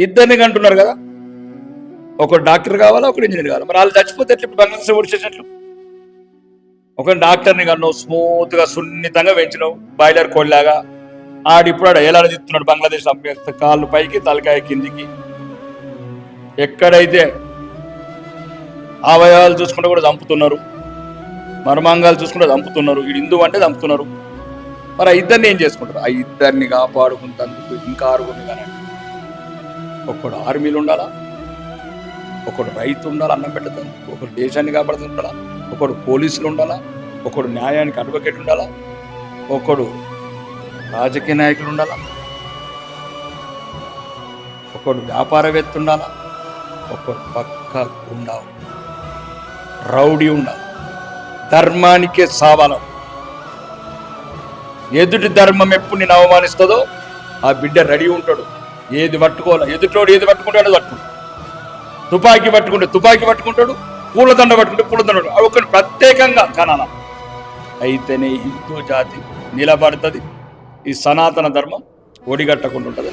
ఇద్దరిని అంటున్నారు కదా, ఒక డాక్టర్ కావాలా, ఒక ఇంజనీర్ కావాలా. మరి వాళ్ళు చచ్చిపోతే ఎట్లా? ఇప్పుడు బంగ్లాదేశ్ ఓడిచేసినట్లు. ఒక డాక్టర్ని కన్నావు, స్మూత్ గా సున్నితంగా పెంచినావు, బాయిలర్ కోళ్ళలాగా. ఇప్పుడు ఎలాడ తిప్పుతున్నాడు బంగ్లాదేశ్ అభ్యర్థి, కాళ్ళు పైకి తలకాయ కిందికి. ఎక్కడైతే అవయవాలు చూసుకుంటే కూడా చంపుతున్నారు, మర్మాంగాలు చూసుకుంటే చంపుతున్నారు, ఇది హిందూ అంటే చంపుతున్నారు. మరి ఆ ఇద్దరిని ఏం చేసుకుంటారు? ఆ ఇద్దరిని కాపాడుకుంటందుకు ఇంకా ఆరుగురిని కానండి. ఒకడు ఆర్మీలు ఉండాలా, ఒకడు రైతు ఉండాలా అన్నం పెట్టదు, ఒకడు దేశాన్ని కాపాడుతుండాలా, ఒకడు పోలీసులు ఉండాలా, ఒకడు న్యాయానికి అడ్వకేట్ ఉండాలా, ఒకడు రాజకీయ నాయకులు ఉండాలా, ఒకడు వ్యాపారవేత్త ఉండాలా, ఒకడు పక్క ఉండాలి, రౌడీ ఉండాలి. ధర్మానికే సావాలం. ఎదుటి ధర్మం ఎప్పుడు నేను అవమానిస్తుందో ఆ బిడ్డ రెడీ ఉంటాడు. ఏది పట్టుకోవాలా, ఎదుటోడు ఏది పట్టుకుంటాడో పట్టుకుంటాడు. తుపాకీ పట్టుకుంటే తుపాకీ పట్టుకుంటాడు, పూలదండ పట్టుకుంటే పూలదండ. ఒకటి ప్రత్యేకంగా కనాల. అయితేనే హిందూ జాతి నిలబడుతుంది, ఈ సనాతన ధర్మం ఒడిగట్టకుండా ఉంటుంది.